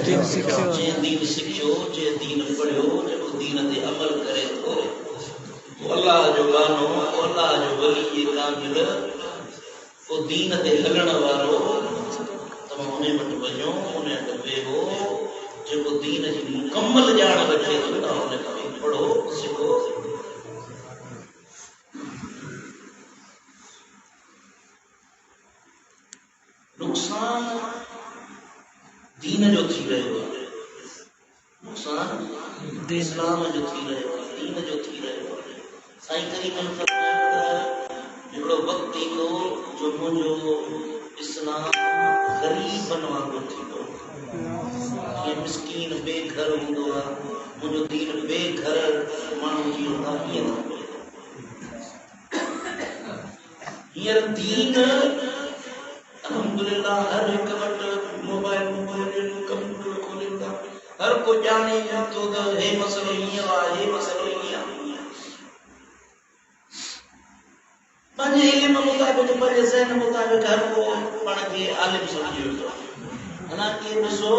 दीन सिखियो जे दीन सिखियो जे दीन पढ़ियो जे दीन ते अमल करे तो अल्लाह जो गानो अल्लाह जो वली कामिल ओ दीन ते हलण वारो तम उन्हें वट वञो उन्हें वट वेहो जेको दीन जी मुकम्मल ॼाण रखे थो त उन्हें खां पढ़ो सिखो। नुक़सान दीन जो थी रहियो आहे, नुक़सान इस्लाम जो थी रहियो आहे, दीन जो थी रहियो आहे। साईं करीम हिकिड़ो वक़्तु ईंदो जो मुंहिंजो इस्लाम ग़रीबनि वांगुरु थींदो, कीअं मिस्कीन बेघर हूंदो आहे, मुंहिंजो दीन बेघर माण्हू जीअंदा हीअं थींदो। हींअर दीन अल्हम्दुलिल्लाह हर हिक वटि मोबाइल कंप्यूटर खोलिनि था, हर को ॼाणे थो त हे मसइलो हीअं आहे, हे मसइलो हीअं आहे। पंहिंजे इल्म मुताबिक़ पंहिंजे ज़हन मुताबिक़ हर को पाण खे आलिम सम्झी वेठो। हालांकि ॾिसो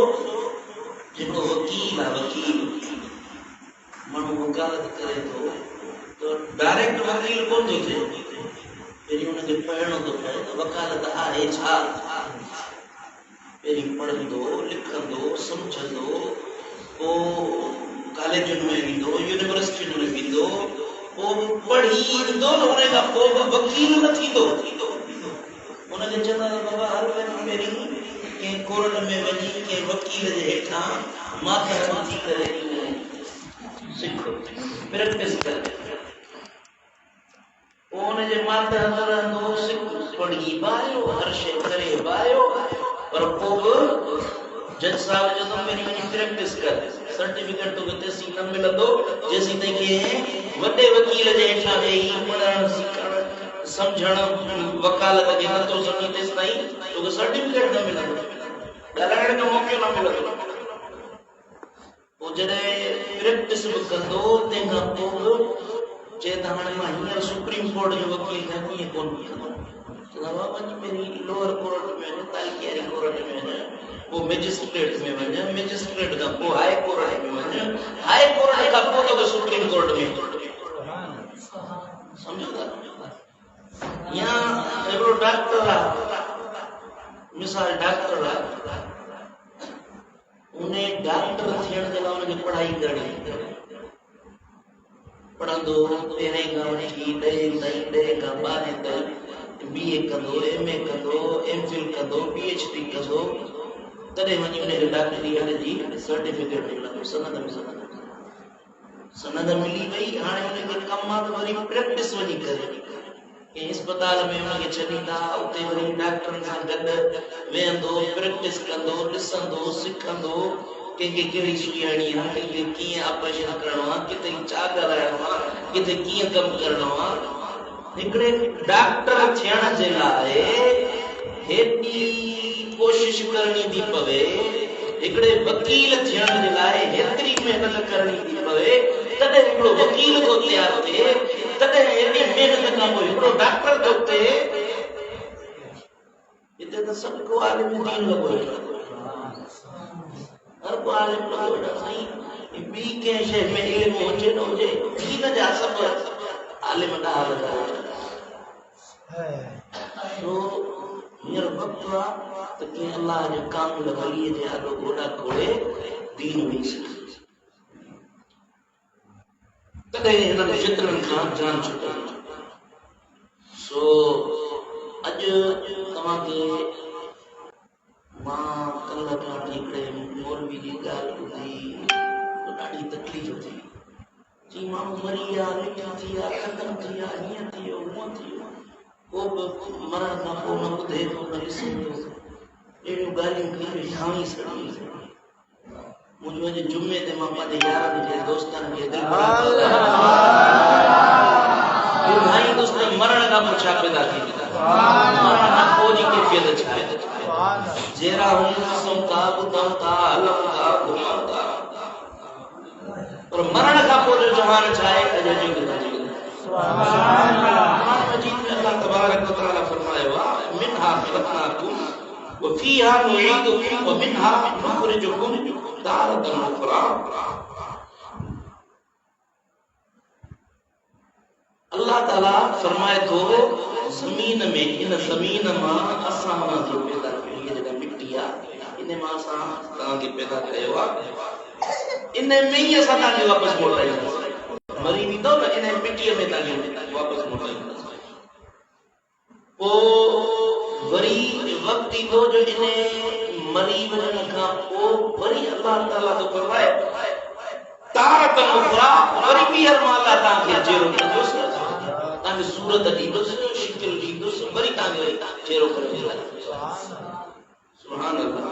जेको वकील आहे, वकील माण्हू वकालत करे थो त डायरेक्ट वकील कोन थो थिए, पहिरीं हुनखे पढ़णो थो पए त वकालत आहे छा। पहिरीं पढ़ंदो लिखंदो सम्झंदो, पोइ कॉलेजुनि में वेंदो यूनिवर्सिटियुनि में वेंदो, पोइ पढ़ी ईंदो न हुन खां पोइ वकील न थींदो। हुनखे चवंदा बाबा हर पहिरीं कंहिं कोर्ट में वञी कंहिं वकील जे हेठां माथां थी करे सिख प्रैक्टिस कर, हुनजे माथे रहंदो सिख पढ़ी बायो हर शइ करे बायो, पर पोइ बि जज साहब चवंदो पहिरीं वञी प्रैक्टिस कर, सर्टिफिकेट तोखे तेसीं न मिलंदो जेसीं ताईं कंहिं वॾे वकील जे हेठां वेही पढ़ण सिखण सम्झण वकालत खे नथो सम्झी तेसीं ताईं तोखे सर्टिफिकेट न मिलंदो, ॻाल्हाइण जो मौक़ो न मिलंदो। पोइ जॾहिं प्रैक्टिस बि कंदो तंहिंखां पोइ चए त हाणे मां हींअर सुप्रीम कोर्ट जो वकील खां कीअं कोन बीहंदो, चवंदा वञी पहिरीं लोअर कोर्ट में वञ, तालकियारी कोर्ट में वञ, पोइ मैजिस्ट्रेट में वञ, मैजिस्ट्रेट खां पोइ हाई कोर्ट में वञ, हाई कोर्ट खां पोइ तोखे सुप्रीम कोर्ट में सम्झो था। या हिकिड़ो डॉक्टर आहे, मिसाल डॉक्टर आहे, उन डॉक्टर थियण जे लाइ हुनखे पढ़ाई करणी, पढ़ंदो 13 खां वठी 10 ताईं, 10 खां 12 ताईं BA कंदो, MA कंदो, MPhil कंदो, PhD कंदो, तॾहिं वञी हुनखे डॉक्टरी जी सर्टिफिकेट मिलंदो, सनद मिली वई। हाणे हुनखे कमु आहे त वरी प्रैक्टिस वञी करे कंहिं अस्पताल में हुनखे छॾींदा, उते वरी डॉक्टरनि सां गॾु वेहंदो, प्रैक्टिस कंदो, ॾिसंदो सिखंदो, कंहिंखे कहिड़ी सुई हणी आहे, कंहिंखे कीअं ऑपरेशन करणो आहे, किथे छा ॻाल्हाइणो आहे, किथे कीअं कमु करणो आहे। हिकिड़े डॉक्टर थियण जे लाइ हेॾी कोशिश करणी थी पवे, हिकिड़े वकील थियण जे लाइ हेतिरी महिनत करणी थी पवे, तॾहिं हिकिड़ो वकील थो तयारु थिए, तॾहिं हेॾी महिनत खां पोइ हिकिड़ो डॉक्टर थो थिए। हिते त सभु को आलिम दीन लॻो वेठो, हर को आलिम लॻो वेठो। साईं ॿी कंहिं शइ में इल्मु हुजे न हुजे, दीन जा सभु आलिम ॾाढा लॻा वेठा। हींअर वक़्तु आहे त कीअं अल्लाह जे कामिल वलीअ जे आॾो ॻोॾा खोले दीन बि सिखे, तॾहिं हिननि फितरनि खां जान छुटंदी। सो अॼु तव्हांखे मां कल्ह खां हिकिड़े मौलवी जी ॻाल्हि ॿुधी त ॾाढी तकलीफ़ थी। जी माण्हू मरी विया, लिखी थी विया, ख़तम थी विया, हीअं थी वियो, हूअं थी वियो, को बि मरण खां पोइ न ॿुधे थो न ॾिसे थो, अहिड़ियूं ॻाल्हियूं थी विठाणी सड़ी। मुंहिंजो अॼु जुमे ते मां पंहिंजे यारनि खे दोस्तनि खे भाई दोस्त मरण खां पोइ छा पैदा थी वेंदा, मरण खां पोइ जी कैफ़ियत छा आहे, जहिड़ा ॾिसूं था ॿुधूं था हलूं था घुमूं था, पर मरण खां पोइ जो जहान छा आहे अॼु जी अल्लाह तबारक व तआला फरमायो आहे मिनहा ख़लक़नाकुम वफीहा नुईदुकुम व मिनहा नुखरिजुकुम तारतन उखरा। अल्लाह ताला फरमाए तो जमीन में इन जमीन मां असां जो पैदा कयो जेका मिट्टी आ इन मां असां तव्हां खे पैदा कयो आ इन में ही असां तव्हां खे वापस मोटाईंदासीं मरी वेंदो न इन मिट्टी में तव्हां खे वापस मोटाईंदासीं पोइ वरी वक्त ईंदो जो इन मरी वञण खां पोइ वरी अल्लाह ताला तो फरमाए तारतन उखरा वरी ॿीहर मां अल्लाह तव्हां खे जेरो कंदुसि तव्हां खे सूरत ॾींदुसि शिकिल ॾींदुसि वरी तव्हां खे जेरो करे सुभान अल्लाह।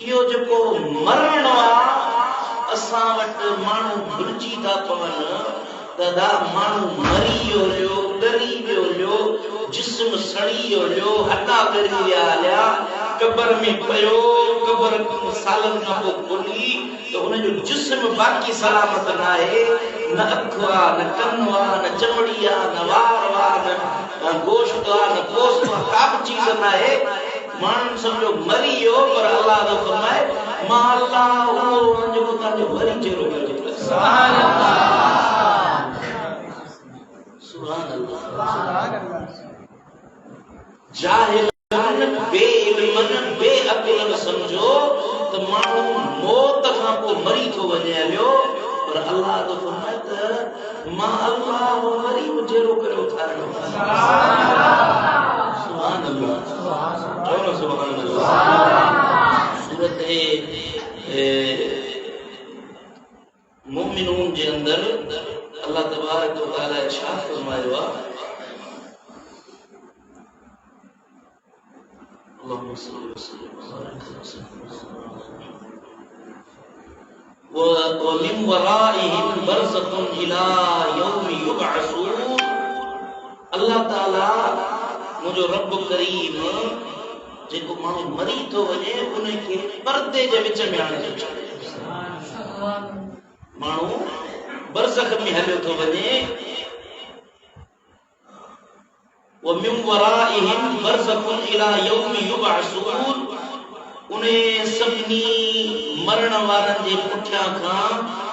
इहो जेको मरण आहे असां वटि माण्हू भुलिजी था पवनि दादा माण्हू मरी वियो ॾरी वियो जिस्म सड़ी वियो हॾा ॻरी विया हलिया कब्र में पियो कब्र सालनि खां पोइ खोली त हुनजो जिस्म बाक़ी सलामत न आहे न अखि आहे न कन आहे न चमड़ी आहे न वार आहे न गोश्त आहे न गोश्त आहे का बि चीज़ न आहे माण्हू सम्झो मरी वियो पर अल्लाह जो फरमाए मां अल्लाह उहो जेको तव्हांजो वरी जहिड़ो करे सुभान अल्लाह सुभान अल्लाह जाहिल बेइल्मन बेअक़ल समझो त माण्हू मौत खां पोइ मरी थो वञे हलियो पर अल्लाह जो फरमाए त मां अल्लाह वरी जहिड़ो करे उथारियो सुभान अल्लाह सुभान अल्लाह। सूरत मोमिनून जे अंदर अल्लाह तबारक व तआला इरशाद फरमायो आहे अल्लाहुम्मा सल्लि व सल्लिम व बारिक व मिन वराइहिम बरज़खुन इला यौमि युबअसून। अल्लाह ताला मुझो रब करीम जेको माण्हू मरी थो वञे उनखे पर्दे जे विच में आणे थो छॾे माण्हू बरज़ख में हलियो थो वञे ومن ورائهم برزخ الى يوم يبعثون उन सभिनी मरण वारनि जे पुठियां खां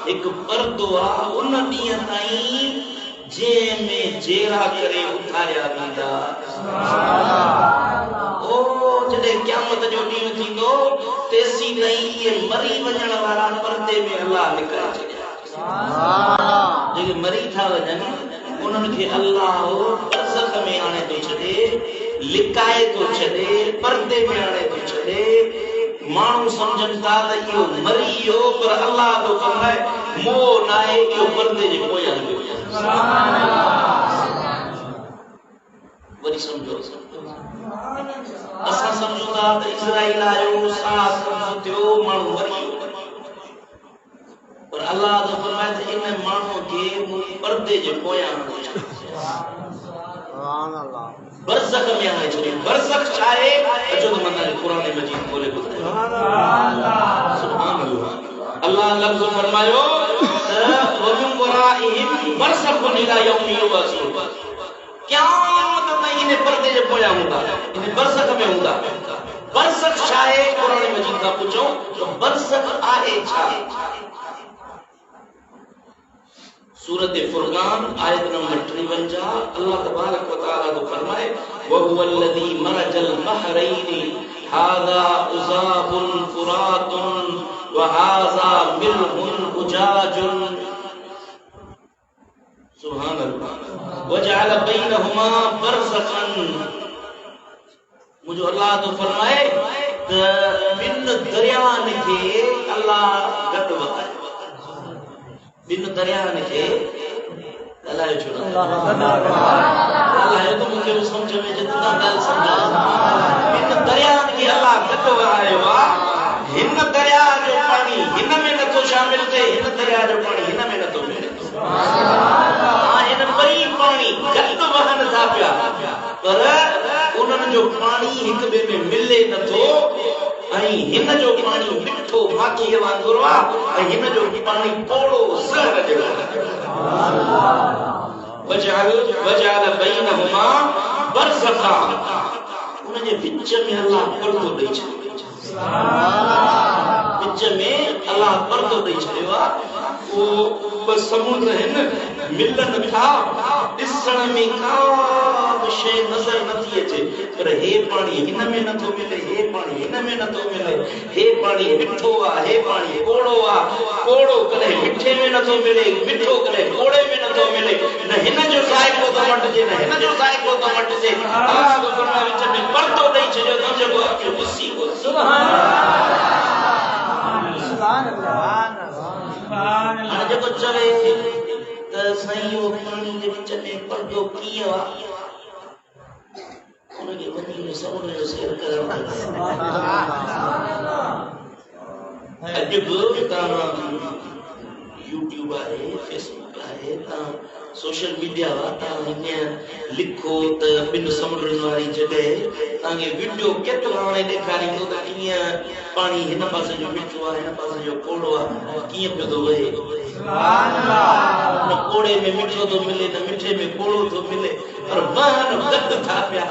हिकु पर्दो आहे उन ॾींहं ताईं जंहिंमें जेरा करे उथारिया वेंदा ओ जॾहिं क़यामत जो ॾींहुं थींदो तेसीं ताईं इहे मरी वञण वारा पर्दे में अल्लाह निकारे छॾिया जेके मरी था वञनि उन्हनि खे अल्लाह बरज़ख में आणे थो छॾे लिकाए थो छॾे पर्दे में आणे थो छॾे माण्हू सम्झनि था त इहो मरी वियो पर अल्लाह जो कमु आहे मोह न आहे इहो पर्दे जे पोयां हलियो वरी सम्झो असां सम्झूं था त इज़राइल आयो सास थियो माण्हू मरी वियो पर अल्लाह जो फरमाए त इन माण्हू खे पर्दे जे पोयां सुभान अल्लाह बरज़ख में आणे छॾे बरज़ख छा आहे अचो त मन क़ुरान मजीद खोले ॿुधायो सुभान अल्लाह। अल्लाह लफ़्ज़ फरमायो त वमिन वराइहिम बरज़खुन इला यौमि युबअसून क़यामत ताईं इन पर्दे जे पोयां हूंदा इन बरज़ख में हूंदा बरज़ख छा आहे क़ुरान मजीद खां पुछो त बरज़ख आहे छा सूरत फुरकान आयत नंबर 53 अल्लाह तबारक व तआला तो फरमाए व हुवल्लज़ी मरजल बहरैनि हाज़ा उज़ाबुन फुरातुन व हाज़ा मिल्हुन उजाजुन सुभान अल्लाह वजअल बैनहुमा बरज़खन मुझे अल्लाह तो फरमाए त बिन दरियान के अल्लाह गॾु वधाए बिन दरियान के अल्लाह छो अल्लाह तो मुझे समझ में जितना गल समझा बिन दरियान के अल्लाह गॾु वधायो आहे हिन दरिया जो पानी हिन में नथो शामिल थे हिन दरिया जो पानी हिन में नथो मिले हिन ॿई पानी गॾु वहनि था पिया पर उन्हनि जो पानी हिक ॿिए में मिले नथो ऐं हिन जो पानी मिठो माखीअ वांगुरु आहे ऐं हिन जो पानी थोरो ज़हर जहिड़ो वजअल बैनहुमा बरज़खा उन उनजे विच में अल्लाह पर्दो ॾेई छॾियो। विच में अल्लाह पर्दो ॾेई छॾियो आहे। वो ॿ समुंड आहिनि, मिलन था, ॾिसण में का बि शइ नज़र नथी अचे, पर हे पाणी हिन में नथो मिले, हे पाणी हिन में नथो मिले, हे पाणी मिठो आहे, हे पाणी कोड़ो आहे, कोड़ो कॾहिं मिठे में नथो मिले, मिठो कॾहिं कोड़े में नथो मिले, न हिन जो ज़ाइक़ो थो मटिजे, न हिन जो ज़ाइक़ो थो मटिजे। अल्लाह जो फरमाए विच में पर्दो ॾेई छॾियो त जेको अखियूं ॾिसी को। सुभान अल्लाह। हाणे जेको चवे त साईं इहो पाणी जे विच में पर्दो कीअं आहे, उनखे वञी समुंड जो सैर करणु अॼु बि तव्हां यूट्यूब आहे, फेसबुक आहे, तव्हां सोशल मीडिया आहे, तव्हां हीअं लिखो त ॿिनि समुंडनि वारी जॻह तव्हांखे वीडियो केतिरो हाणे ॾेखारींदो त कीअं पाणी हिन पासे जो मिठो आहे, हिन पासे जो कोड़ो आहे, कीअं पियो थो वहे। न कोड़े में मिठो थो मिले, न मिठे में कोड़ो थो मिले, पर वहन गॾु था पिया।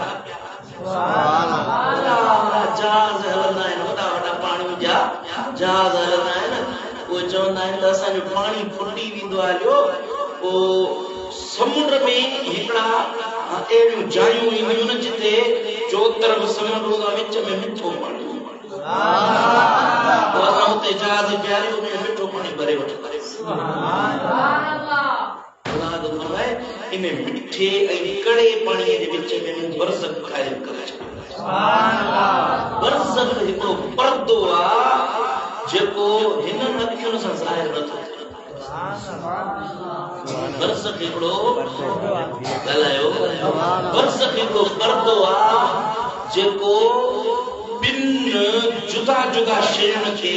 जहाज़ हलंदा आहिनि, वॾा वॾा पाणी जा जहाज़ हलंदा आहिनि, उहे चवंदा आहिनि त असांजो पाणी फुटी वेंदो आहे जो पोइ समुंड में हिकिड़ा अहिड़ियूं जायूं ईंदियूं आहिनि जिते चोतरफ़ समुंड हूंदो आहे, विच में मिठो पाणी। असां हुते जहाज़ बीहारियो, उन में मिठो पाणी भरे वठंदा। इन मिठे ऐं कड़े पाणीअ जे विच में बरज़ख क़ाइम करे छॾियो। बरज़ख हिकिड़ो पर्दो आहे जेको हिननि अखियुनि सां ज़ाहिर नथो थिए। बरज़ख हिकिड़ो ॻाल्हायो, बरज़ख हिकिड़ो पर्दो आहे जेको ॿिनि जुदा जुदा शयुनि खे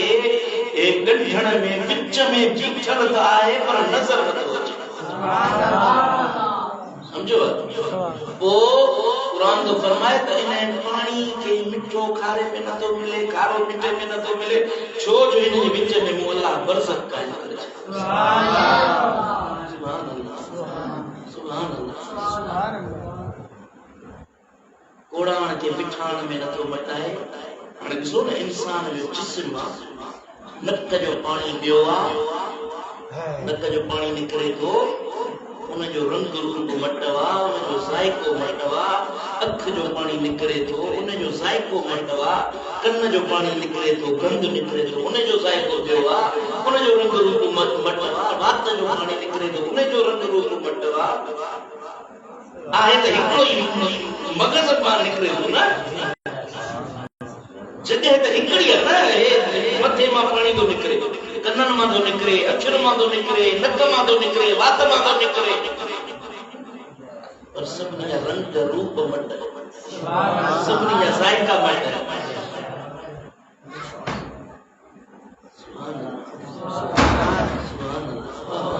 ॻंढण में विच में बीठल त आहे, पर नज़र नथो अचे। समझो? कुरान तो फरमाए त इन पानी के मिठो खारे में नथो मिले, खारो मिठे में नथो मिले, छो जो इन जे विच में अल्लाह बरज़ख क़ाइम करे। सुभान अल्लाह, सुभान अल्लाह। कोड़ाण के मिठाण में नथो मटाए। हाणे ॾिसो न इंसान जो जिस्म आहे, नक जो पाणी पियो आहे, नक जो पाणी निकिरे थो, उनजो रंग रूप मटवा, उनजो ज़ाइक़ो मटवा, अख जो पाणी निकिरे थो, उनजो ज़ाइक़ो मटवा, कन जो पाणी निकिरे थो, गंध निकिरे थो, उनजो ज़ाइक़ो पियो आहे, उनजो रंग रूप मटवा, वात जो पाणी निकिरे थो, उनजो रंग रूप मटवा आहे। त हिकिड़ो ई मगज़ मां निकिरे थो न, जॻह त हिकिड़ी आहे न। मथे मां पाणी थो निकिरे, कननि मां थो निकिरे, अखियुनि मां थो निकिरे, नक मां थो निकिरे, वात मां थो निकिरे, पर सभिनी जा रंग रूप मट, सभिनी जा ज़ाइक़ा मट।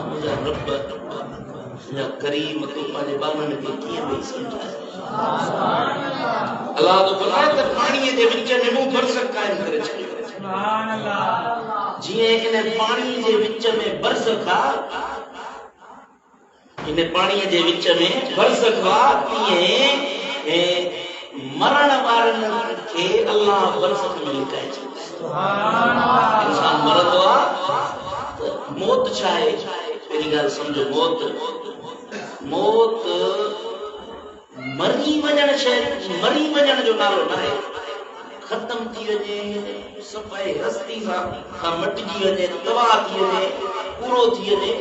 मुंहिंजा रब, मुंहिंजा करीम तूं पंहिंजे ॿारनि खे कीअं ॾेई सम्झाए। अल्लाह तो फरमाए त पाणीअ जे विच में मूं बरज़ख क़ाइम करे छॾियो। जीअं इन पाणी जे विच में बरज़ख आहे, इन पाणीअ जे विच में बरज़ख आहे, तीअं मरण वारनि खे अल्लाह बरज़ख में लिकाए छॾियो। इंसान मरंदो आहे त मौत छा आहे? पहिरीं ॻाल्हि सम्झो, मौत मरी वञण शइ, मरी वञण जो नालो न आहे। ख़त्म थी वञे, सफ़ाई हस्ती सां मटिजी वञे, तबाह थी वञे, पूरो थी वञे,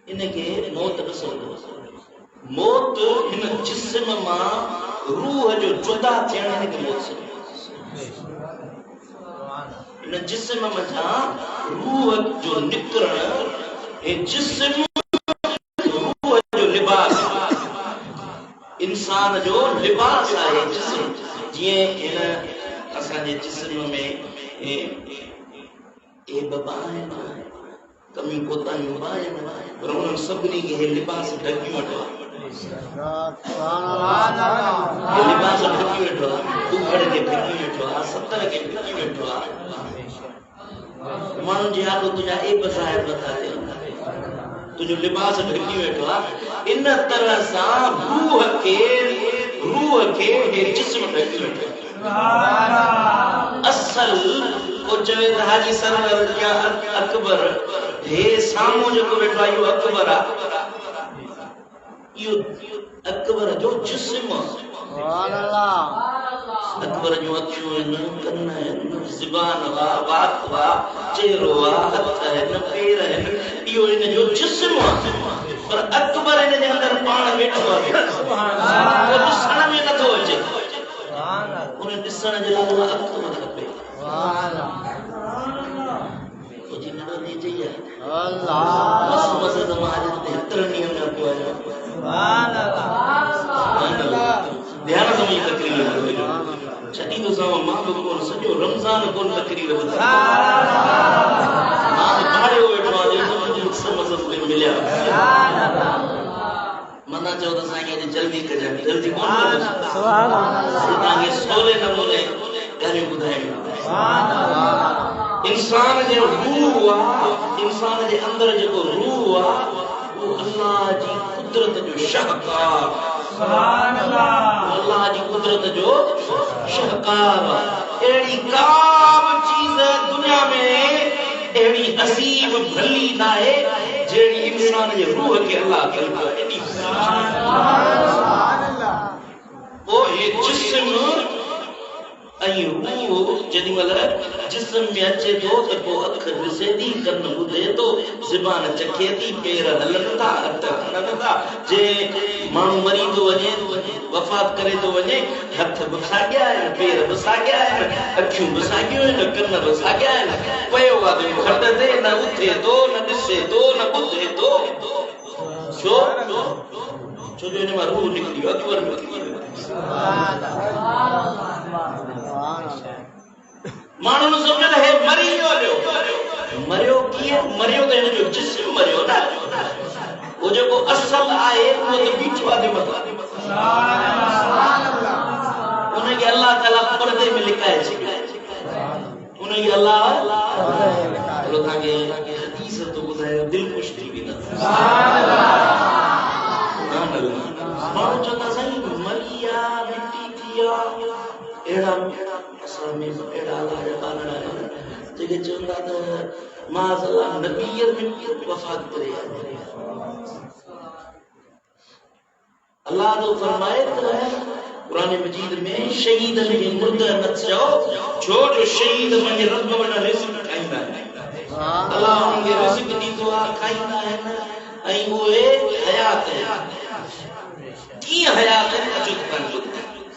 इनखे मौत न सम्झो। मौत हिन जिस्म मां रूह जो जुदा थियण, हिनखे मौत सम्झो। इन जिस्म मां रूह जो निकिरण, ऐं जिस्म रूह जो लिबास, इंसान जो लिबास आहे जिस्म। जीअं हिन असांजे जिस्म में बाबा आहिनि, कमियूं कोताहियूं आहिनि, पर उन्हनि सभिनी खे हे लिबास ढकी वेठो आहे। लिबास ढकी वेठो आहे, उघड़ खे ढकी वेठो आहे, सतर खे ढकी वेठो आहे। माण्हुनि जी हालत तुंहिंजा ऐब ज़ाहिर नथा थियनि, तुंहिंजो लिबास ढकी वेठो आहे। इन तरह सां रूह खे रूह के हे जिस्म ढकी वेठो असल को चवे त हाजी सरवर क्या अकबर हे सामो जो वेठो आयो अकबर आ यो अकबर जो जिस्म सुभान अल्लाह अकबर जो अखियों न कन न ज़बान वा बात वा चेहरो वा हथ है न पैर है यो इन जो जिस्म पर अकबर इन जे अंदर पाण वेठो आहे सुभान अल्लाह वो ॾिसण में नथो अचे सुभान अल्लाह उन ॾिसण जे लाइ अखि खपे सुभान अल्लाह तो जी नडो दी चाहिए अल्लाह बस मसद माजिद ते तरनियम न को सुभान अल्लाह ध्यान से ये तकरीर है छठी तो सावा मां को सजो रमजान को तकरीर है मां बारे वेठो आहे जो मसद में मिलिया सुभान अल्लाह मना जो तो साईं जे जल्दी कजा जल्दी कोन सुभान अल्लाह ताके सोले नमूने गाने बुधाई सुभान अल्लाह इंसान जे रूह वा इंसान जे अंदर जो रूह वा वो अल्लाह जी कुदरत जो शाहकार सुभान अल्लाह अल्लाह जी कुदरत जो शाहकार एड़ी काम चीज दुनिया में एड़ी अजीब भली ना है जेड़ी इंसान जे रूह के अल्लाह कल्ब एड़ी सुभान अल्लाह वो ये जिस्म आई रूह जदी वाला जिस्म में अचे तो को अख दिसे दी कन बुधे तो ज़बान चखे दी पैर हलंदा हथ हलंदा जे मानू मरी तो वने वफात करे तो वने हथ बसा गया है पैर बसा गया है अखियों बसा गयो है कन बसा गया है पयो वादे खट दे न उठे तो न दिसे तो न बुधे तो छो जो ने मां रूह निकली अकबर निकली सुभान अल्लाह मानू न समझ है मरी वियो मरियो किए मरियो तो इन जो जिस्म मरियो ना वो जो को असल आए वो तो बीच वादे मत सुभान अल्लाह उन्हें के अल्लाह ताला पर्दे में लिखाए छे उन्हें के अल्लाह लो ताके हदीस तो बुधायो दिल खुश थी भी ना सुभान अल्लाह मानो चंदा सही मरिया मिट्टी थिया एड़ा असल में एड़ा लाया बानड़ा जेके चंदा त माज़अल्लाह नबीयत में वफात करे अल्लाह तो फरमाए तो है कुरान मजीद में शहीदन के मुर्दा न जाओ जो शहीद में रब वना रिज़्क खाइंदा है अल्लाह उनके रिज़्क दी दुआ खाइंदा है ऐं उहे हयात है की हयात है अजुत बन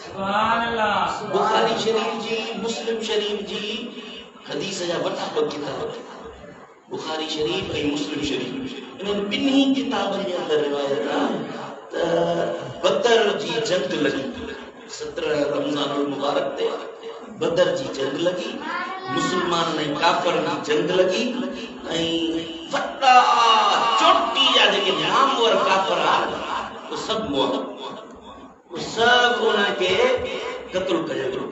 सुभान अल्लाह बुखारी शरीफ जी मुस्लिम शरीफ जी हदीस जा वटा किताब बुखारी शरीफ और मुस्लिम शरीफ इन बिन्ही किताबन के अंदर रिवायत है त बदर जी जंग लगी 17 रमजान मुबारक ते बदर जी जंग लगी मुसलमान ने काफर ना जंग लगी ऐ वटा चोटी जा जे नामवर काफर आ वो सब उनके कत्ल कयो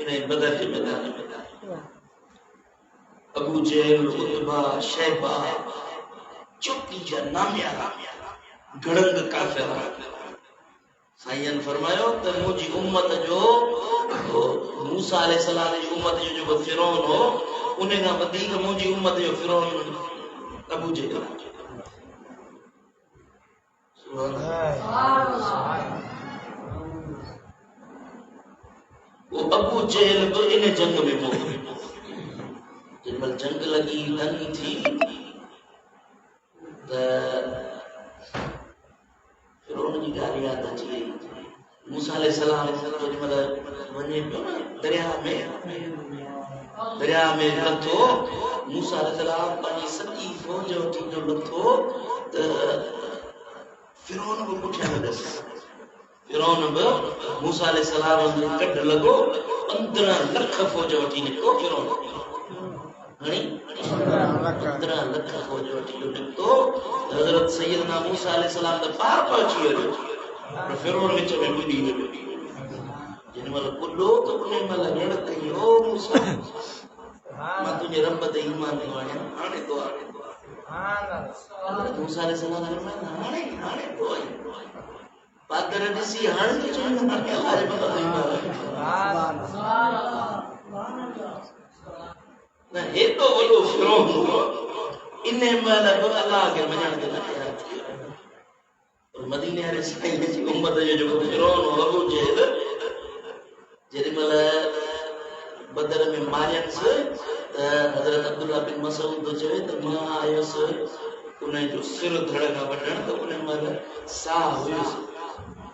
इन बदर के मैदान में अबू जहल उतबा शैबा चोटी जा नामिया गड़ंग काफिर साईं फरमायो त मुजी उम्मत जो मूसा अलैहिस्सलाम जी उम्मत जो फिरौन हो उन्हें का वधीक मुजी उम्मत जो फिरौन अबू जहल सुभान अल्लाह वो अबू जहल तो इन जंग में हो जब जंग लगी लंग थी त फिरौन जी गाली याद अची मूसा अलैहिस्सलाम जो मतलब वने दरिया में लथो मूसा अलैहिस्सलाम पानी सॼी फौज वठी जो लथो त फिरौन को पुठियां लॻस फिरौन बि मूसा अलैहिस्सलाम जो कढ लॻो 15 लख फौज वठी निकितो फिरौन घणी 15 लख फौज वठी निकितो हज़रत सैयदना मूसा अलैहिस्सलाम त पार पहुची वियो पर फिरौन विच में ॿुॾी वियो जिन महिल ॿुॾो त उन महिल रड़ कई ओ मूसा मां तुंहिंजे रब ते ईमान थो आणियां हाणे तो मूसा अलैहिस्सलाम हाणे तो आई पादर ॾिसी हाणे तो चवंदा अलाह जे मथां न हेॾो वॾो फिरौन हुओ इन महिल बि अलाह खे मञण ते न तयार थी वियो। मदीने वारे साईं जी उम्मत जो जेको फिरौन हो अबू जहल जेॾी महिल बदर में मारियसि त हज़रत अब्दुल्ला बिन मसूद तो चवे त मां आयुसि उन जो सिर धड़ खां वढण त उन महिल साह हुयुसि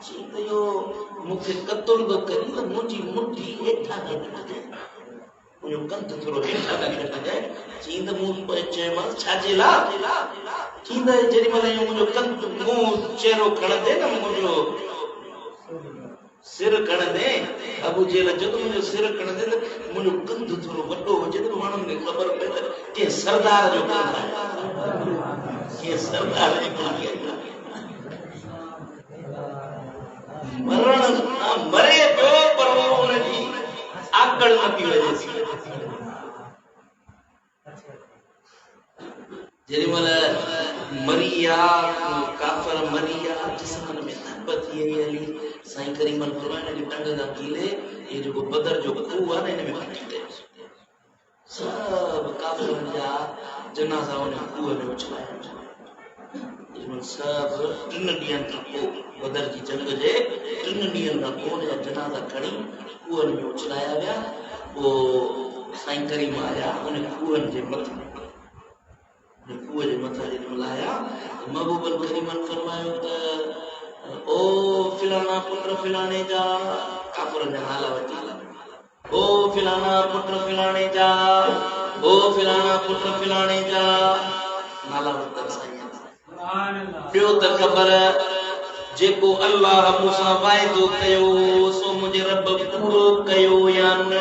चई त इहो मूंखे क़तल थो करी त मुंहिंजी मुट्ठी हेठां न कटिजे मुंहिंजो कंध थोरो हेठां न कटिजे चई त मूं चयोमांसि छाजे लाइ चई त जेॾी महिल इहो मुंहिंजो कंध मूं चेहरो खणंदे न मुंहिंजो सिर खणंदे अबू जेल जो त मुंहिंजो सिर खणंदे त मुंहिंजो कंध थोरो वॾो हुजे त माण्हुनि खे ख़बर पए त के सरदार जो कंध आहे के सरदार जी कुड़ी आहे मरण मरे पियो पर उनजी आकड़ न थी वञे जेॾी महिल मरिया काफ़र मरिया जिस्मन में धप थी वई हली साईं करीम फरमाइण जी टंग जा कीले ये जेको बदर जो खूह आहे न इन में कटी कयो सब काफ़रनि जा जनाज़ा उन खूह में उछलाया सब 3 ॾींहंनि खां पोइ बदर जी जंग जे 3 ॾींहंनि खां पोइ उन जा जनाज़ा खणी खूहनि में उछलाया विया। पोइ साईं करीम आया उन खूहनि जे मथां खूह जे मथां जेॾी महिल आया महबूबन करीमन फरमायो त ओ फिलाना पुट फिलाने जा काफ़रनि जा नाला वठी ओ फिलाना पुट फिलाने जा ओ फिलाना पुट फिलाने जा नाला वठनि साईं ॿियो त ख़बर जेको अल्लाह मूंसां वाइदो कयो सो मुंहिंजे रब पूरो कयो या न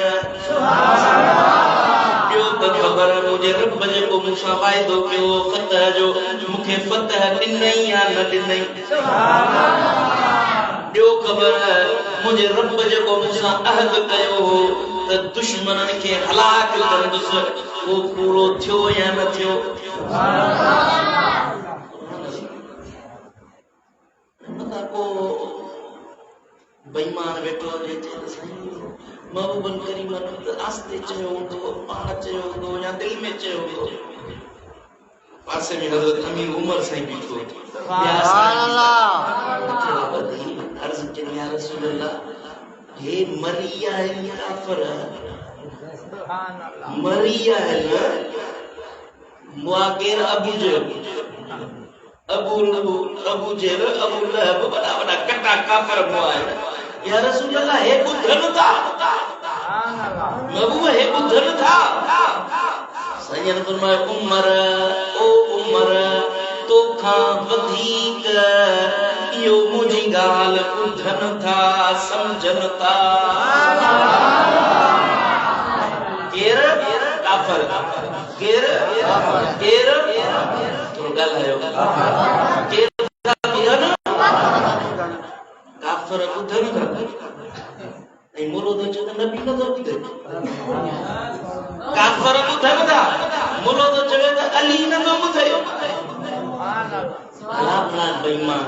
ॿियो त ख़बर मुंहिंजे रब जेको मूंसां वाइदो कयो फतह जो मूंखे फतह ॾिनई या न ॾिनई ॿियो ख़बर मुंहिंजे रब जेको मूंसां अहद कयो हो त दुश्मननि खे हलाक कंदुसि उहो पूरो थियो या न थियो बेईमान वेठो हुजे चए त साईं महबूबन करीमन आस्ते चयो हूंदो पाण चयो हूंदो या दिलि में चयो हूंदो पासे में हज़रत अमीर उमर साईं बीठो सुभान अल्लाह अर्ज़ कई या रसूल अल्लाह हे मरिया है काफिर सुभान अल्लाह मरिया है न मुआकिर अबू जहल अबू जहल अबू लहब बड़ा बड़ा कटा काफिर मुआ है या रसूल अल्लाह हे बुधन था सुभान अल्लाह महबूब हे बुधन था साईं ने फरमाया उमर ओ उमर तो खां वधीक यो मुंहिंजी ॻाल्हि ॿुधनि था सम्झनि था केर काफिर केर थोरो ॻाल्हायो केर ॿुधनि काफिर ॿुधनि था ऐं मुर्दो चए त नबी नथो ॿुधे काफिर ॿुधनि था मुर्दो चवे त अली नथो ॿुधे भला भला बेईमान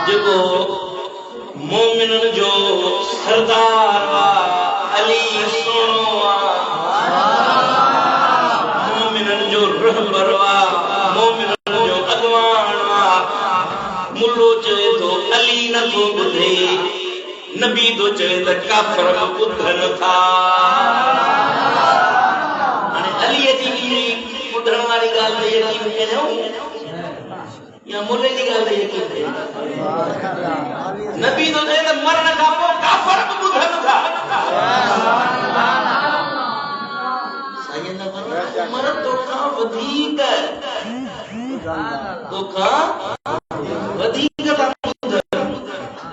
जेको मोमिननि जो सरदार अली सोनो मोमिननि जो रहबर मोमिननि जो अॻवान मुल्लो चवे थो अली नथो ॿुधे नबी तो चवे त काफिर ॿुधनि था हाणे अलीअ जी ॿुधण वारी ॻाल्हि ते यकीन कयूं या मुल्ले जी ॻाल्हि ते यकीन कयूं नबी तो चवे त मरण खां पोइ काफिर ॿुधनि था साईं न मर तोखां वधीक तोखां वधीक था ॿुधनि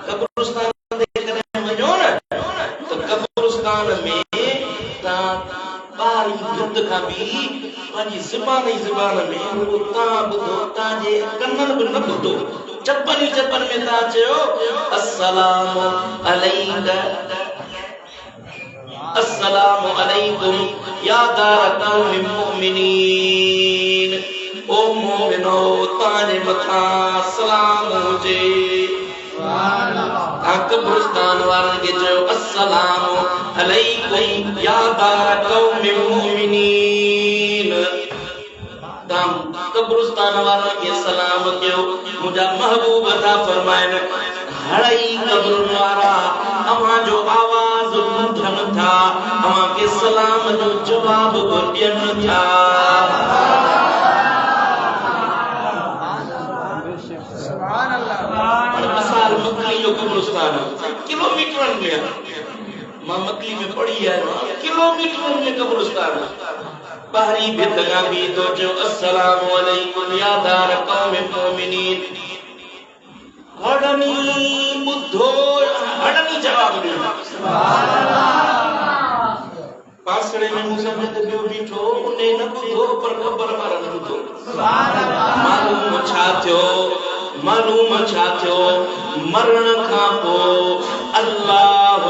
कब्रिस्तान ते कॾहिं वञो न त कब्रिस्तान में तव्हां ॿारी भित खां बि पंहिंजी ज़ुबान में उहो तव्हां ॿुधो तव्हांजे कननि बि न ॿुधो चपन में तव्हां चयो अस्सलामु अलैकुम या दार कौमिन मुमिनीन ओ मोमिनो ताजे मथा सलाम हुजे कब्रिस्तान वारन के चयो अस्सलामु अलैकुम या दार कौमिल मोमिनीन ताम कब्रिस्तान वारन के सलाम कयो मुझा महबूब अता फरमायन हड़ई कब्र वारा अमा जो आवाज ॿुधन था अमा के सलाम जो जवाब ॾियन था मिसाल मकली जो कब्रिस्तान किलोमीटर में मां मकली में पढ़ी है किलोमीटर में कब्रिस्तान बाहरी भितगा भी तो जो अस्सलामु अलैकुम या दार कौमिल मोमिनीन हड़नी बुद्धो हड़नी जवाब ॾियो सुभान अल्लाह पासड़े में मुसलमान ते बियो बीठो उन्हें न बुद्धो पर ख़बर वारा न बुद्धो सुभान अल्लाह मालूम छा थियो मरण खां पोइ अल्लाह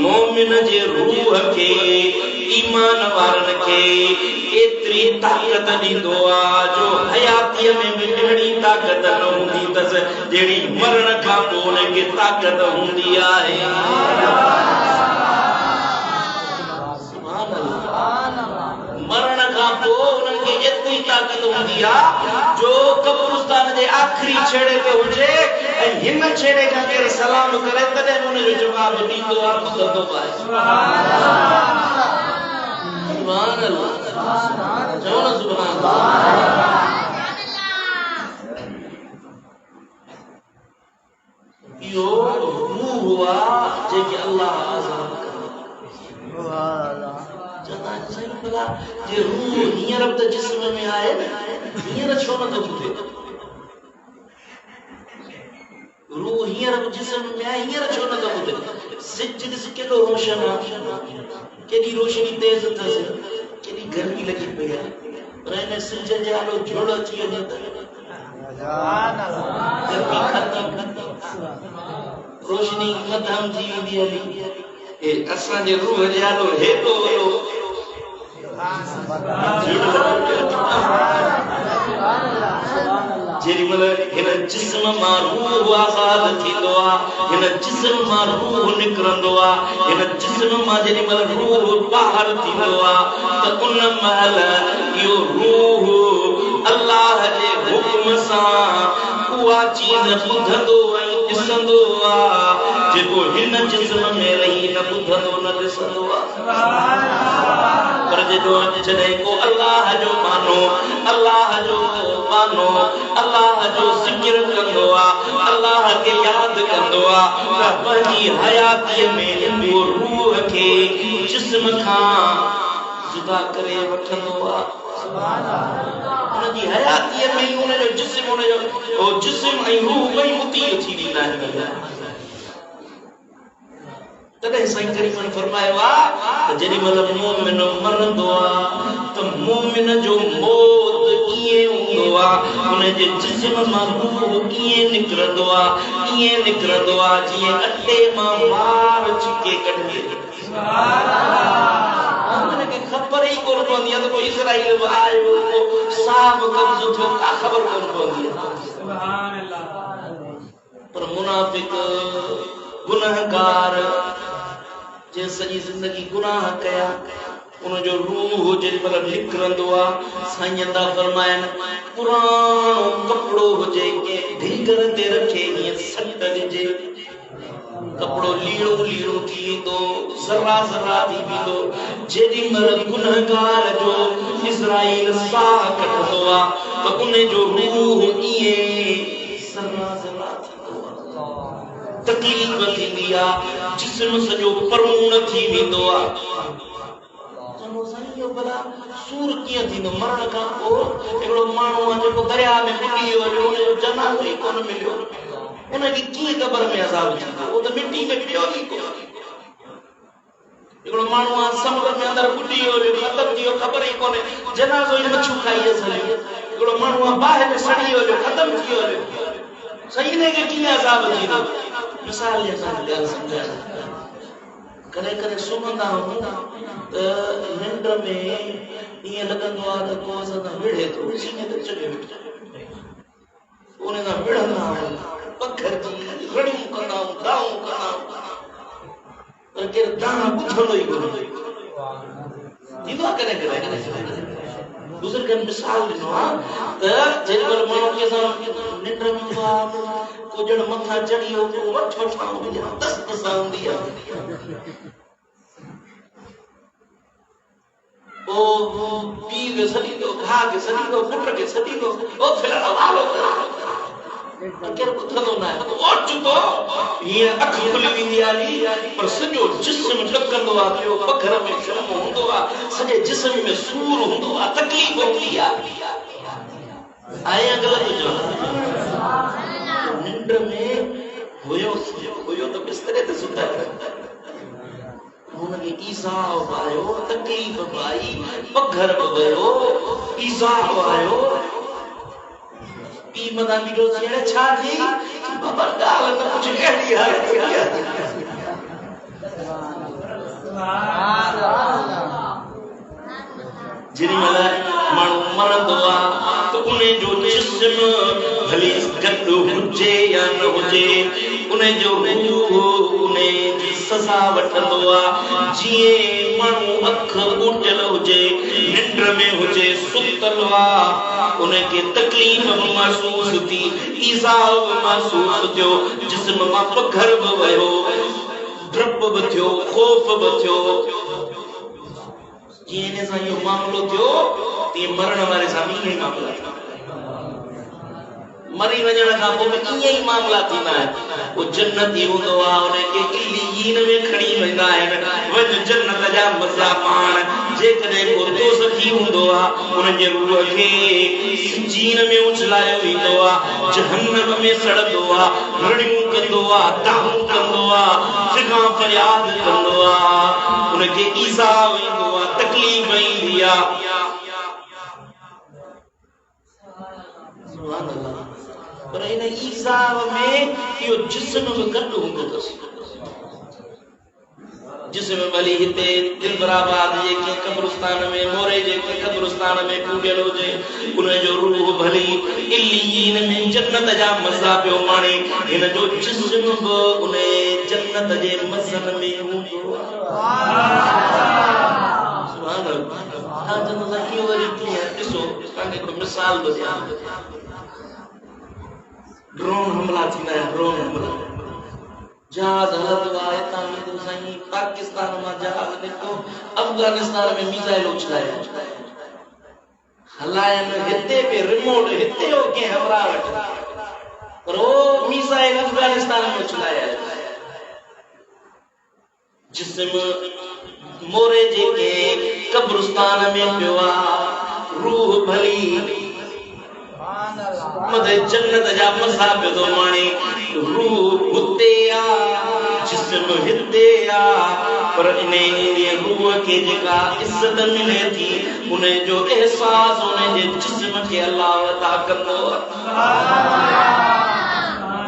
मोमिन जे रूह के ईमान वारन के एतरी ताकत दींदो आ जो हयातीअ में भी अहिड़ी ताकत न हूंदी तस जेड़ी मरण खां पोइ उनखे ताकत हूंदी आहे सुभान अल्लाह मरण खां पोइ उनखे एतरी ताकत हूंदी आ जो कब्रिस्तान जे आखिरी छेड़े ते हुजे ऐं हिन छेड़े खां केर सलाम करे तॾहिं उनजो जवाब ॾींदो आहे ॿुधंदो आहे सुभान अल्लाह चओ न सुभान अल्लाह इहो रूह हुआ जेके अल्लाह आज़ाद करे सुभान अल्लाह चवंदा सही भला जे रूह हींअर त जिस्म में आहे न हींअर छो नथो ॿुधे रूह हींअर जिस्म में आहे हींअर छो नथो ॿुधे सिज ॾिस केॾो रोशन आहे केॾी रोशनी तेज़ अथसि केॾी गर्मी लॻी पई आहे पर हिन सिज जे आलो झोड़ अची वञे त गर्मी ख़तम रोशनी मध्यम थी वेंदी हली ए असांजे रूह जे आलो हेॾो वॾो जेडी मतलब हिन जिस्म मां रूह आज़ाद थींदो आ हिन जिस्म मां रूह निकरंदो आ हिन जिस्म मां जेडी मतलब रूह बाहर थींदो आ त उन महल इहो रूह अल्लाह जे हुक्म सां उहा चीज़ ॿुधंदो ऐं ॾिसंदो आ जेको हिन जिस्म में रही न ॿुधंदो न ॾिसंदो आ पर जॾहिं को अल्लाह जो मानो अल्लाह जो ज़िक्र कंदो आ अल्लाह खे यादि कंदो आ त पंहिंजी हयातीअ में उहो रूह खे जिस्म खां जुदा करे वठंदो आ सुभान अल्लाह उनजी हयातीअ में उनजो जिस्म ऐं रूह ॿई मुतीअ थी वेंदा आहिनि तॾहिं साईं करीम ने फरमायो आ त जेॾी महिल मोमिन मरंदो आ त मोमिन जो मौत ईअं हूंदो आ उनजे जिस्म मां रूह ईअं निकिरंदो आ जीअं अटे मां मार छिके कढे सुभान अल्लाह उनखे ख़बर ई कोन पवंदी आहे त कोई इज़राइल आयो को साहब कब्ज़ थियो का ख़बर कोन पवंदी आहे सुभान अल्लाह पर मुनाफिक गुनाहगार जे सॼी ज़िंदगी गुनाह कया उनजो रूह जेॾी महिल निकिरंदो आहे साईं अदा फरमाइनि पुराणो कपिड़ो हुजे कंहिं ढिंगर ते रखे हीअं सट ॾिजे कपिड़ो लीड़ो थी वेंदो ज़रा थी वेंदो जेॾी महिल गुनाहगार जो इज़राइल साह कढंदो आहे त उनजो रूह ईअं ज़रा थींदो आहे तकलीफ़ थींदी आ जिस्म सॼो परून थी वेंदो आ चङो साईं इहो भला सूर कीअं थींदो मरण खां पोइ हिकिड़ो माण्हू आहे जेको दरिया में बुॾी वियो हुनजो जनाज़ो ई कोन मिलियो उनखे कीअं क़बर में अज़ाब थींदो उहो त मिटी में पियो ई कोन हिकिड़ो माण्हू आहे समुंड में अंदरि बुॾी वियो ख़तम थी वियो ख़बर ई कोन्हे जनाज़ो ई मच्छू खाई हलियो हिकिड़ो माण्हू आहे बाहि में सड़ी वियो ख़तम थी वियो सही ने के कीअं अज़ाब थींदो मिसाल जे सां ॻाल्हि सम्झाइण कॾहिं कॾहिं सुम्हंदा आहियूं त निंड में ईअं लॻंदो आहे त को असां सां विढ़े थो, सीने ते चढ़े वेठो, उन सां विढ़ंदा आहियूं, पखर जी रड़ियूं कंदा आहियूं, दाऊं कंदा आहियूं, पर केरु दाना ॿुधंदो ई कोन्हे। थींदो आहे कॾहिं कॾहिं। बुज़ुर्गनि मिसाल ॾिनो आहे त जेॾीमहिल माण्हू कंहिंसां निंड में हूंदो आहे, को ॼण मथां चढ़ी वियो, को वठ वठां हूंदी आहे, दस दसा हूंदी आहे, ओ पीउ खे सॾींदो, भाउ खे सॾींदो, पुट खे सॾींदो, ओ फिलहाल हवालो कर, केरु ॿुधंदो न आहे। ओच तो हीअं अखि खुली वेंदी आहे, पर सॼो जिस्म ॾकंदो आहे, पियो पघर में शर्म हूंदो आहे, सॼे जिस्म में सूर हूंदो आहे, तकलीफ़ हूंदी आहे। आहे ग़लति हुजो निंड में हुयो त बिस्तरे ते सुता हुनखे ईज़ाउ आयो, तकलीफ़ आई, पघर वियो, ईज़ाउ आयो, पीउ मथां बीठो थी छा थी बाबा ॻाल्हि न कुझु अहिड़ी आहे। जेॾीमहिल माण्हू मरंदो आहे त उन जो जिस्म भली गॾु हुजे या न हुजे, उन जो रूह उन जी सज़ा वठंदो आहे। जीअं माण्हू अखि ॿूटियल हुजे, निंड में हुजे, सुतल आहे, उनखे तकलीफ़ महसूस थी, ईज़ाउ महसूस थियो, जिस्म मां पघर बि वियो, डप बि थियो, ख़ौफ़ बि थियो। जीअं इन सां इहो मामलो थियो, तीअं मरण वारे सां बि ईअं ई मामला थियो। मरी वञण खां पोइ बि ईअं ई मामला थींदा आहिनि। वो जन्नती हूंदो आहे, उनखे इल्लीयीन में खणी वेंदा आहिनि, वञ जन्नत जा मज़ा पाण। जेकॾहिं को दोज़खी हूंदो आहे, उनजे रूह खे सिजीन में उछलायो वेंदो आहे, जहन्नम में सड़ंदो आहे, रड़ियूं कंदो आहे, दाहूं कंदो आहे, फिगा फरियाद कंदो आहे, उनखे ईज़ा वेंदो आहे, तकलीफ़ ईंदी आहे। सुभान अल्लाह। पर इन ईज़ा में इहो जिस्म बि गॾु हूंदो अथसि। जिस्म भली हिते दिलबराबाद जे कंहिं क़ब्रिस्तान में, मोरे जे कंहिं क़ब्रिस्तान में पूॼियल हुजे, उनजो रूह भली इल्लीयीन में जन्नत जा मज़ा पियो माणे, हिन जो जिस्म बि उन जन्नत जे मज़नि में हूंदो आहे। सुभान अल्लाह। इहो वरी कीअं ॾिसो, तव्हांखे हिकिड़ो मिसाल ॿुधायां। ड्रोन हमला थींदा आहिनि, ड्रोन हमला, जहाज हलंदो आहे, हितां वेंदो साईं, पाकिस्तान मां जहाज निकितो, अफगानिस्तान में मिसाइल उछलायो, हलायनि हिते पे रिमोट हिते हो कंहिं हमला वटि, पर वो मिसाइल अफगानिस्तान में उछलाया। जिस्म मोरे जेके कब्रिस्तान में पियो आहे, रूह भली मदे जन्नत जा मज़ा पियो थो माणे, रूह हुते आहे, जिस्म हिते आहे, पर इन रूह खे जेका इज़त मिले थी, उन जो एहसास उन जे जिस्म खे अल्लाह अता कंदो आहे।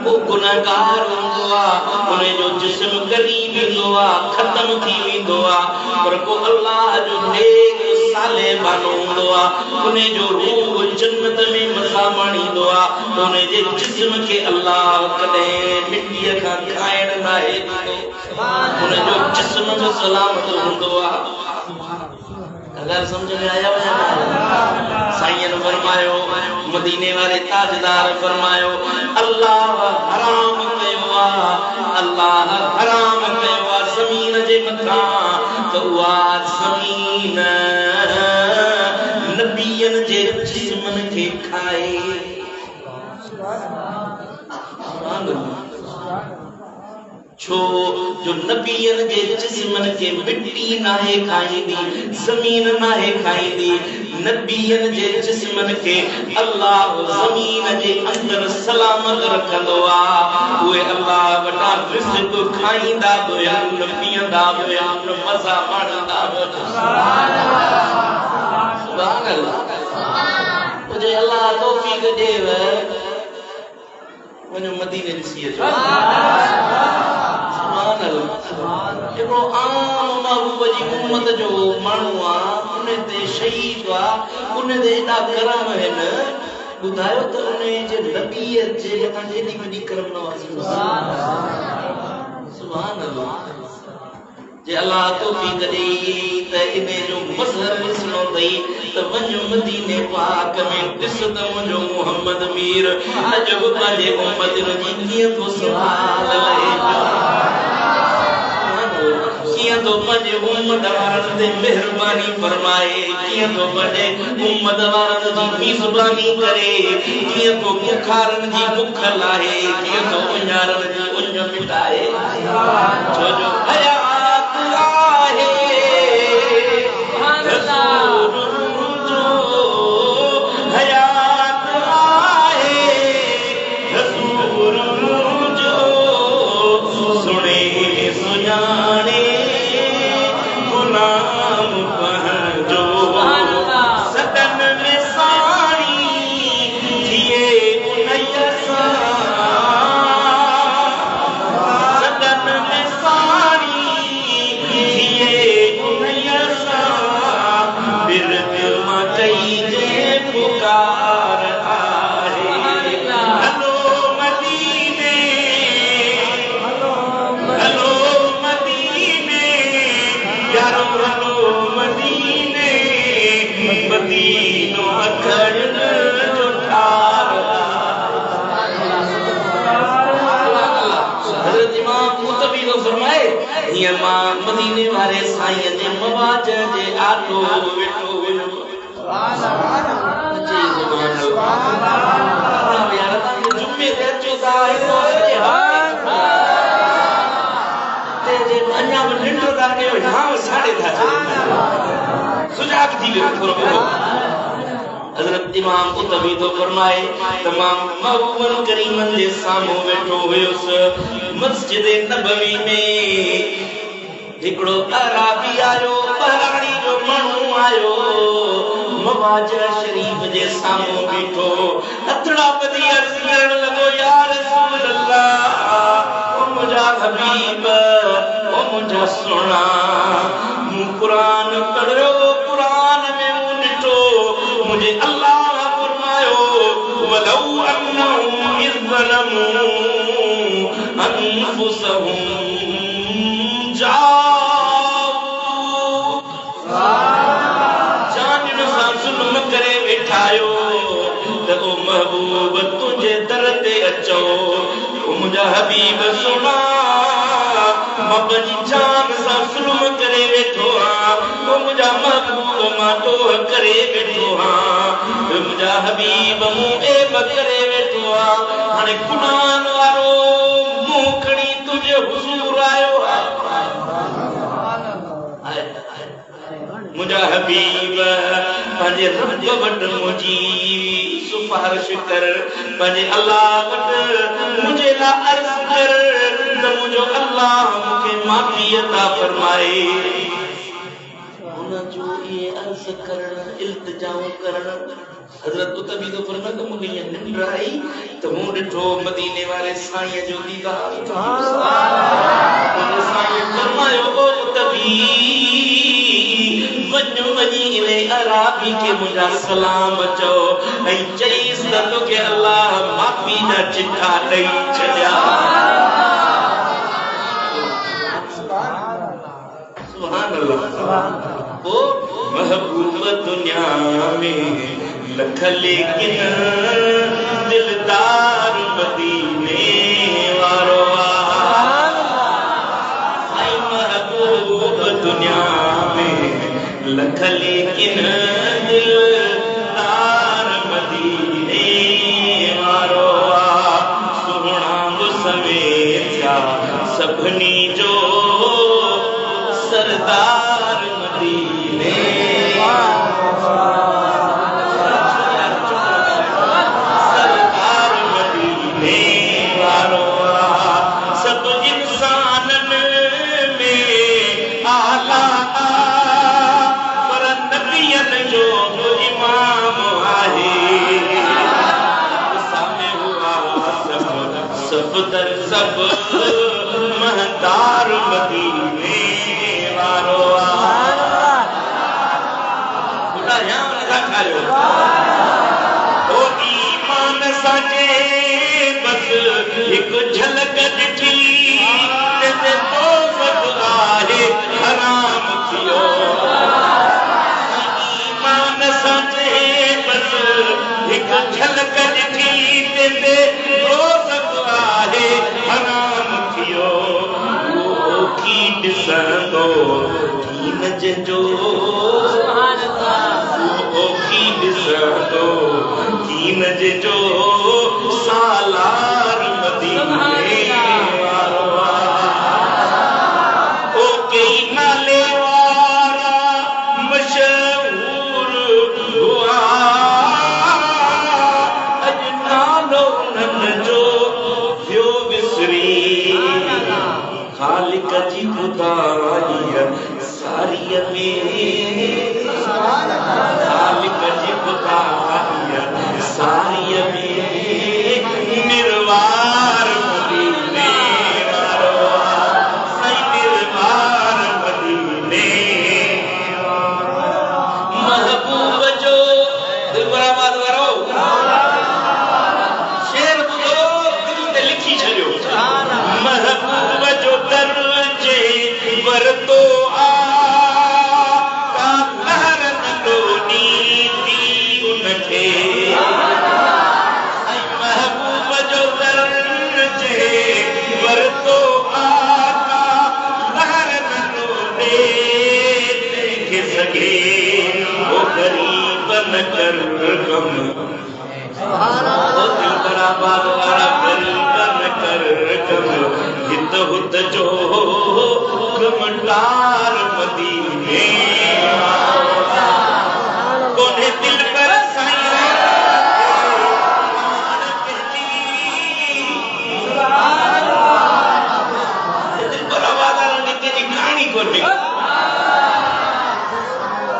वो गुनाहगार हूंदो आहे, उन जो जिस्म ग़रीब हूंदो आहे, ख़त्म थी वेंदो आहे, पर को अल्लाह जो नेक साले बानो हूंदो आहे, उन जो रूह जन्नत में मज़ा माणींदो आहे, उन जे जिस्म खे अल्लाह कॾहिं मिटीअ खां खाइण न आहे ॾींदो, उन जो जिस्म बि सलामत हूंदो आहे। अगर समझ में आया वया साईं ने फरमायो, मदीने वाले ताजदार फरमायो, अल्लाह हराम कयो आहे, अल्लाह हराम कयो आहे ज़मीन जे मथां, त उहा ज़मीन नबियन जे जिस्मन खे खाए। छो जो नबियन जे जिस्मन के मिट्टी नाहे खाईंदी, ज़मीन नाहे खाईंदी, नबियन जे जिस्मन के अल्लाह ज़मीन जे अंदर सलामत रखंदो आहे। उहे अल्लाह वटा रिज़्क़ खाईंदा बि आहिनि, पीअंदा बि आहिनि, मज़ा माणींदा बि आहिनि। सुभान अल्लाह। मुझे अल्लाह तौफीक ॾेव, वञो मदीने ॾिसी अचो। सुभान अल्लाह। हिकिड़ो आम महबूब जी उम्मत जो माण्हू आहे, उन ते शहीद आहे, उन ते एॾा करम आहिनि, ॿुधायो त उन जे नबीअ जे मथां केॾी वॾी करम नवाज़ी। सुभान अल्लाह। जे अल्लाह तौफीक ॾेई त इन जो मज़हर ॾिसणो अथई त वञ मदीने पाक में ॾिस त मुंहिंजो मुहम्मद मीर अॼु बि पंहिंजे उम्मत जी कीअं थो संभाल लहे पियो, कीअं थो पंहिंजे उम्मत वारनि ते महिरबानी फरमाए, कीअं थो पंहिंजे उम्मत वारनि जी मेज़बानी करे, कीअं थो बुखारनि जी बुख लाहे, कीअं थो उञारनि जी उञ मिटाए। छो जो हयात आहे रसूल जो, हयात आहे रसूल जो, सुणे सुञाणे गुलाम पंहिंजो, सदन में साणी थिए उनैया सां, सदन में साणी थिए उनैया सां, बिरद मां कई जे पुकार आहे। हलो मदीने, हलो मदीने यारो, हलो मदीने, मदीनो अखड़न जो ठार। हज़रत इमाम कुतबी तो फरमाए, हीअं मां मदीने वारे साईं जे मवाज जे आटो वेठो हुयो। जी सुभान अल्लाह। यार तव्हां जुमे ते अचो था जे अञा बि निंड था कयो, शाम 3:30 सुजाग थी वियो थोरो। हज़रत इमाम कुतबी तो फरमाए तमाम महबूबन करीमन जे साम्हूं वेठो हुयुसि। मस्जिद नबवी में हिकिड़ो अराबी आयो, बहराणी जो माण्हू आयो, मवाज शरीफ जे साम्हूं बीठो, हथड़ा ॿधी अर्ज़ करण लॻो, या रसूल अल्लाह, ओ मुंहिंजा हबीब, ओ मुंहिंजा सुहिणा, मूं क़ुरान पढ़ियो, क़ुरान में मूं ॾिठो, मुंहिंजे अल्लाह फरमायो, वलौ अन्नहुम इज़ ज़लमू अनफुसहुम जानिन सां ज़ुल्म करे वेठायो त ओ महबूब तुंहिंजे दर ते अचो, ओ मुंहिंजा हबीब सुहिणा, मां पंहिंजी जान सां ज़ुल्म करे वेठो आहियां, ओ मुंहिंजा महबूब मां तोह करे वेठो आहियां, मुंहिंजा हबीब मूं ऐब करे वेठो आहियां, हाणे गुनाहन वारो मुंहुं खणी तुंहिंजे हुज़ूर आयो आहे। मुंहिंजा हबीब पंहिंजे रब वटि मुंहिंजी सिफारिश कर, पंहिंजे अल्लाह वटि मुंहिंजे लाइ अर्ज़ कर त मुंहिंजो अल्लाह मूंखे माफ़ी अता फरमाए। हुन जो इहे अर्ज़ करण, इल्तिजाऊं करण, हज़रत कुतबी तो फरमाए त मूंखे ईअं निंड आई त मूं ॾिठो मदीने वारे साईं जो दीदार। साईं फरमायो, ओ कुतबी वञ वञी इने अराबी खे मुंहिंजा सलाम चओ ऐं चईसि त तोखे अल्लाह माफ़ी जा चिठा ॾेई छॾिया। सुभान अल्लाह। ओ महबूब दुनिया में लख लेकिन दिलदार मदीने वारो आई, महबूब दुनिया में लख लेकिन दिलदार मदीने वारो सुहिणा मुसवेचा सभिनी जो सरदार मदीने सरदार मदीने वारो सब इंसानन में आला पर नबियन जो इमाम आहे। सामे हुआ सब दर सब महतार मदीने ॾेखारियो ओ ईमान साजे बस हिकु झलक ॾिठी ते दोज़ख आहे हराम थियो ईमान साजे बस हिकु झलक ॾिठी ते दोज़ख आहे हराम थियो की ॾिसंदो दीन जो की ॾिसंदो दीन जो सालार मदीने वारो ओ कई नाले वारा मशहूर हुआ अॼु नालो उन्हनि जो थियो विसरी खालिक जी खुदाईअ सारीअ में खालिक जी खुदाईअ सारीअ में निर्वार मदीने वारो साईं निर्वार मदीने महबूब जो दिलबराबाद वारो शेर ॿुधो दिल ते लिखी छॾियो महबूब जो दर्जे वरतो आका लहर नंढो नीति उनखे महबूब जो दर्जे वरतो आका लहर नंढो नीति सघे वो गरीब न कर कम दिलबराबाद वारा गरीब न कर कम हित हुत जो कमंडार मदीने कोने दिल पर साईं दिलबराबाद वारा निके जी कहानी कोने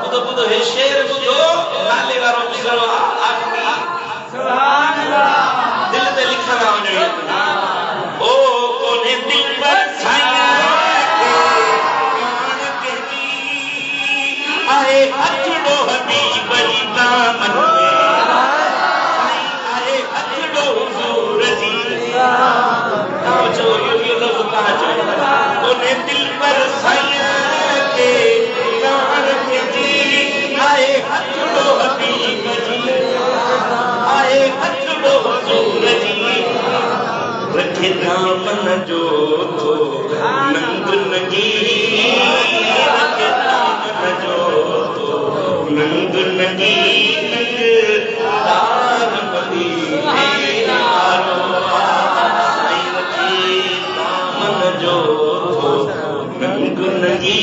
ॿुधो ॿुधो हे शेर ॿुधो नाले वारो मुसलमान आखिरी सुभान अल्लाह दिल ते लिखण वञो ओ कोने दिल पर आए अचड़ो हबीब जी दामन में आए अचड़ो हुजूर जी तां जो यो लफ़्ज़ कहां जो कोने दिल पर साईं के प्राण के जी आए अचड़ो हबीब जी आए अचड़ो हुजूर जी रखे दामन जो तो नंग नगी रखे दामन जो तो नंग नगी नंग दार मदीने वारो साईं रखे दामन जो तो नंग नगी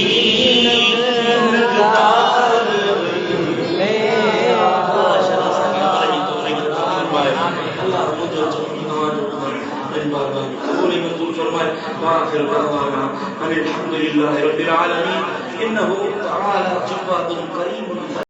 नंग दार मदीने अल्लाह मुझे قولي منظور فرمائے واخر دعوانا ان الحمد لله رب العالمين انه تعالى جواد كريم